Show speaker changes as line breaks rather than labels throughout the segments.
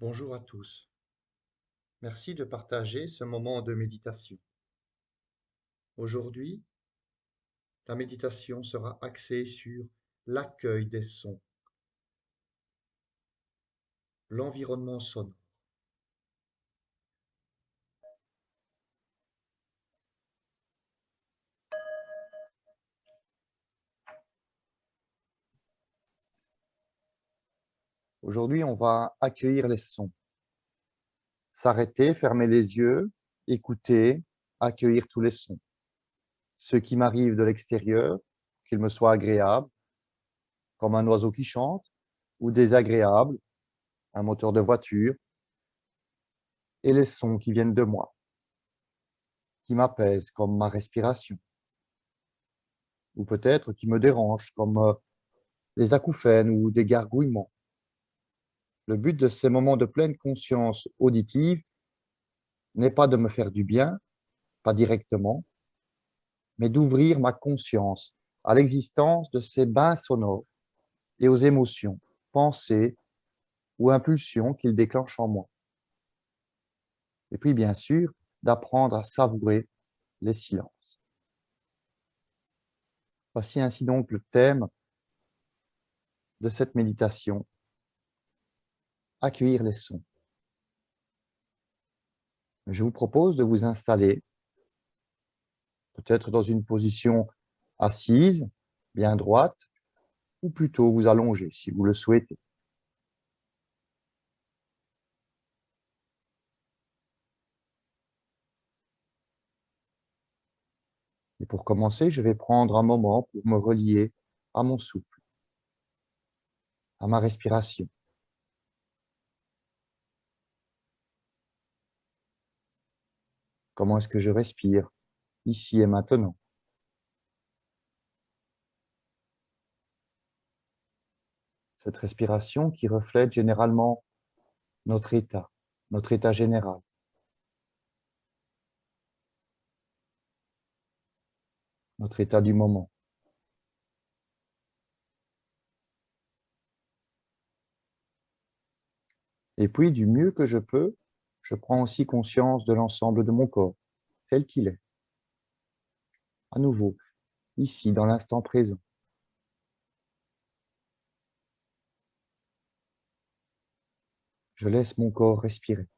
Bonjour à tous. Merci de partager ce moment de méditation. Aujourd'hui, la méditation sera axée sur l'accueil des sons, l'environnement sonore. Aujourd'hui, on va accueillir les sons, s'arrêter, fermer les yeux, écouter, accueillir tous les sons. Ceux qui m'arrivent de l'extérieur, qu'ils me soient agréables, comme un oiseau qui chante, ou désagréables, un moteur de voiture, et les sons qui viennent de moi, qui m'apaisent, comme ma respiration, ou peut-être qui me dérangent, comme des acouphènes ou des gargouillements. Le but de ces moments de pleine conscience auditive n'est pas de me faire du bien, pas directement, mais d'ouvrir ma conscience à l'existence de ces bains sonores et aux émotions, pensées ou impulsions qu'ils déclenchent en moi. Et puis, bien sûr, d'apprendre à savourer les silences. Voici ainsi donc le thème de cette méditation, accueillir les sons. Je vous propose de vous installer peut-être dans une position assise, bien droite, ou plutôt vous allonger si vous le souhaitez. Et pour commencer, je vais prendre un moment pour me relier à mon souffle, à ma respiration. Comment est-ce que je respire ici et maintenant? Cette respiration qui reflète généralement notre état général, notre état du moment. Et puis, du mieux que je peux, je prends aussi conscience de l'ensemble de mon corps, tel qu'il est. À nouveau, ici, dans l'instant présent. Je laisse mon corps respirer.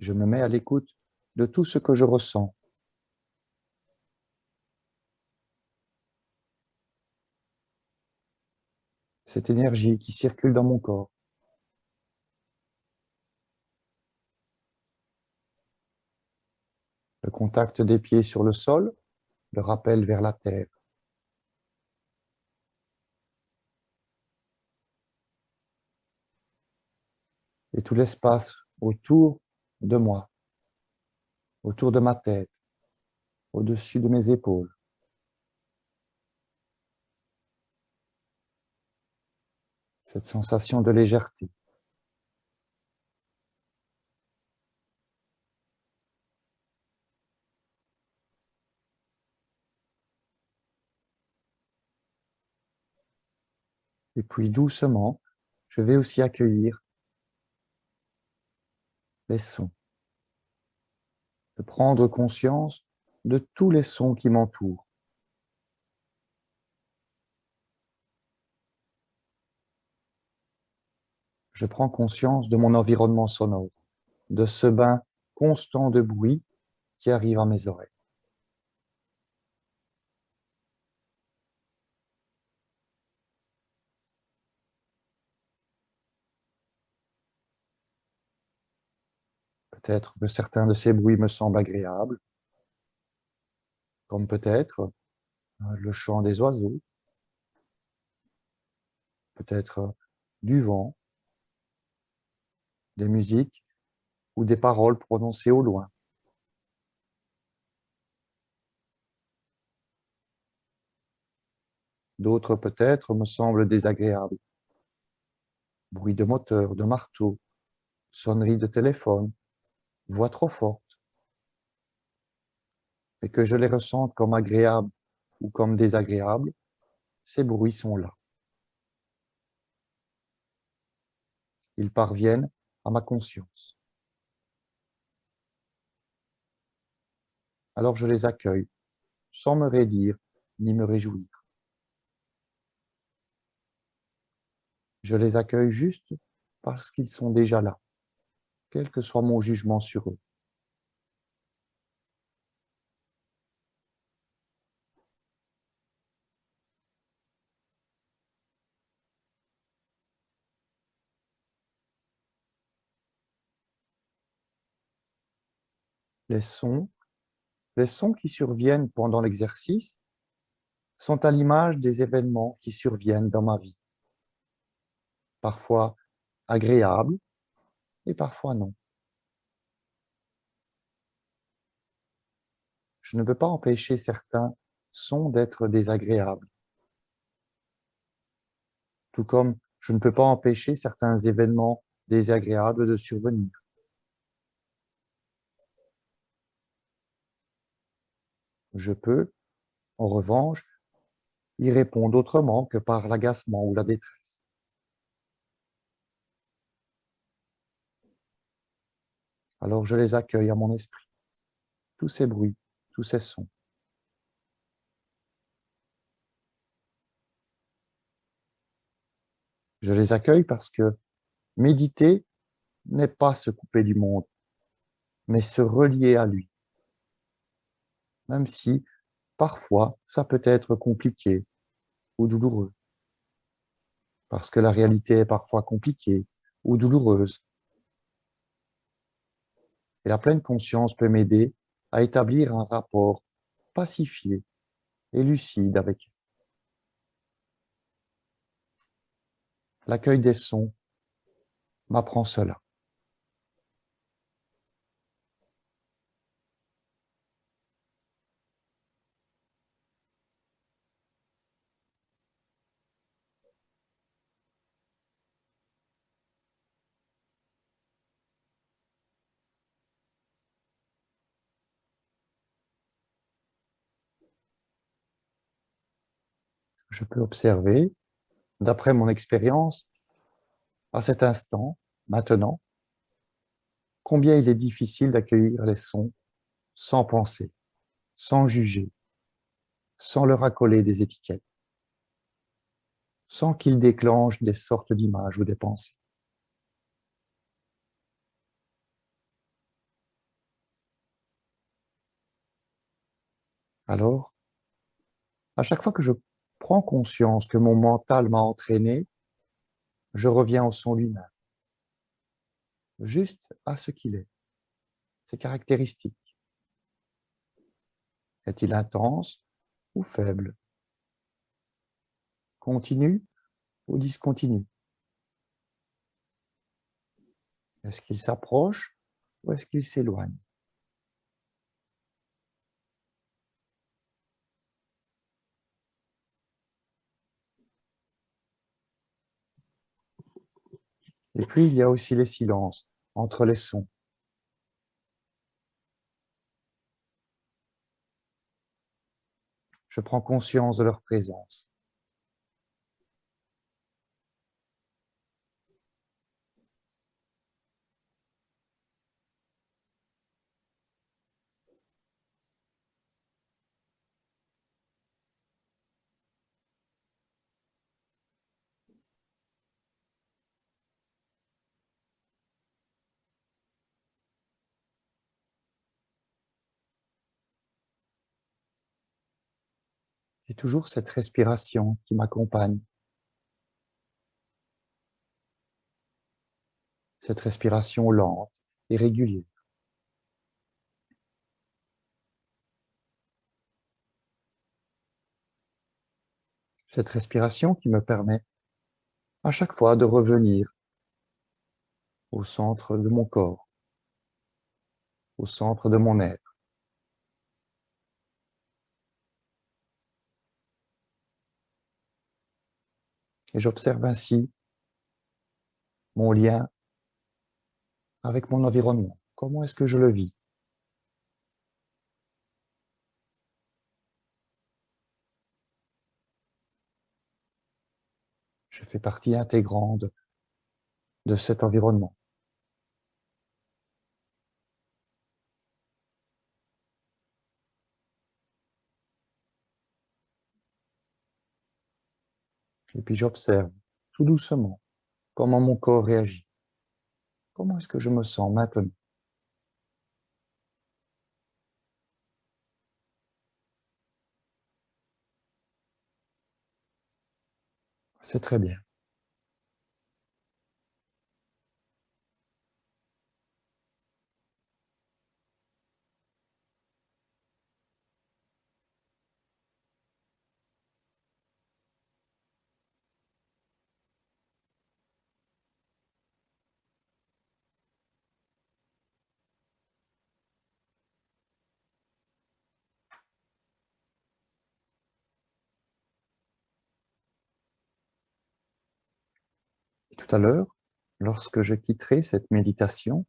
Je me mets à l'écoute de tout ce que je ressens. Cette énergie qui circule dans mon corps. Le contact des pieds sur le sol, le rappel vers la terre. Et tout l'espace autour de moi, autour de ma tête, au-dessus de mes épaules. Cette sensation de légèreté. Et puis doucement, je vais aussi accueillir les sons, de prendre conscience de tous les sons qui m'entourent. Je prends conscience de mon environnement sonore, de ce bain constant de bruit qui arrive à mes oreilles. Peut-être que certains de ces bruits me semblent agréables, comme peut-être le chant des oiseaux, peut-être du vent, des musiques ou des paroles prononcées au loin. D'autres peut-être me semblent désagréables. Bruit de moteur, de marteau, sonnerie de téléphone, voix trop forte, et que je les ressente comme agréables ou comme désagréables, ces bruits sont là. Ils parviennent à ma conscience. Alors je les accueille, sans me raidir ni me réjouir. Je les accueille juste parce qu'ils sont déjà là, quel que soit mon jugement sur eux. Les sons, les sons qui surviennent pendant l'exercice sont à l'image des événements qui surviennent dans ma vie, parfois agréables et parfois non. Je ne peux pas empêcher certains sons d'être désagréables, tout comme je ne peux pas empêcher certains événements désagréables de survenir. Je peux, en revanche, y répondre autrement que par l'agacement ou la détresse. Alors je les accueille à mon esprit, tous ces bruits, tous ces sons. Je les accueille parce que méditer n'est pas se couper du monde, mais se relier à lui, même si parfois ça peut être compliqué ou douloureux, parce que la réalité est parfois compliquée ou douloureuse. Et la pleine conscience peut m'aider à établir un rapport pacifié et lucide avec elle. L'accueil des sons m'apprend cela. Je peux observer, d'après mon expérience, à cet instant, maintenant, combien il est difficile d'accueillir les sons sans penser, sans juger, sans leur accoler des étiquettes, sans qu'ils déclenchent des sortes d'images ou des pensées. Alors, à chaque fois que je prends conscience que mon mental m'a entraîné, je reviens au son lui-même, juste à ce qu'il est, ses caractéristiques. Est-il intense ou faible? Continu ou discontinu? Est-ce qu'il s'approche ou est-ce qu'il s'éloigne? Et puis, il y a aussi les silences entre les sons. Je prends conscience de leur présence. Et toujours cette respiration qui m'accompagne, cette respiration lente et régulière. Cette respiration qui me permet à chaque fois de revenir au centre de mon corps, au centre de mon être. Et j'observe ainsi mon lien avec mon environnement. Comment est-ce que je le vis? Je fais partie intégrante de cet environnement. Et puis j'observe tout doucement comment mon corps réagit. Comment est-ce que je me sens maintenant? C'est très bien. Et tout à l'heure, lorsque je quitterai cette méditation,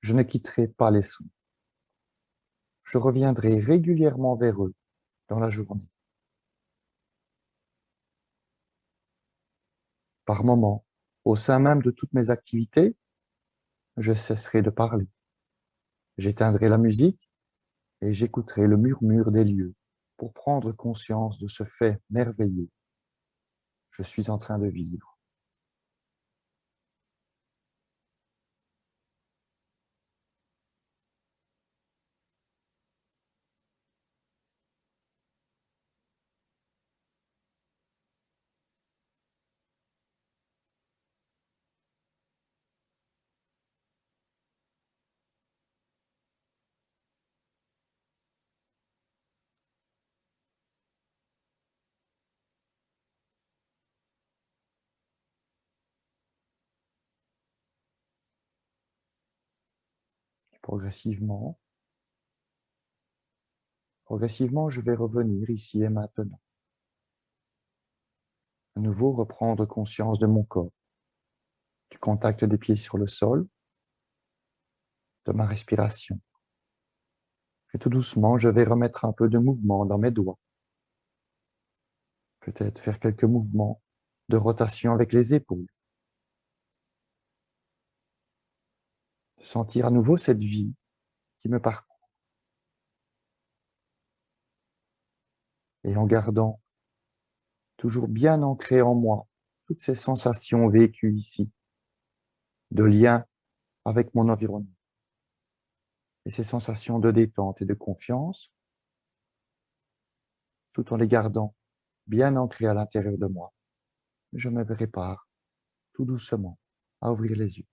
je ne quitterai pas les sons. Je reviendrai régulièrement vers eux dans la journée. Par moments, au sein même de toutes mes activités, je cesserai de parler. J'éteindrai la musique et j'écouterai le murmure des lieux pour prendre conscience de ce fait merveilleux. Je suis en train de vivre. Progressivement, progressivement, je vais revenir ici et maintenant. À nouveau, reprendre conscience de mon corps, du contact des pieds sur le sol, de ma respiration. Et tout doucement, je vais remettre un peu de mouvement dans mes doigts. Peut-être faire quelques mouvements de rotation avec les épaules. Sentir à nouveau cette vie qui me parcourt. Et en gardant toujours bien ancré en moi toutes ces sensations vécues ici, de lien avec mon environnement. Et ces sensations de détente et de confiance, tout en les gardant bien ancrées à l'intérieur de moi. Je me prépare tout doucement à ouvrir les yeux.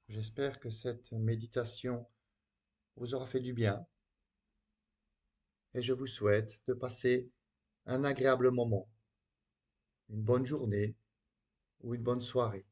J'espère que cette méditation vous aura fait du bien et je vous souhaite de passer un agréable moment, une bonne journée ou une bonne soirée.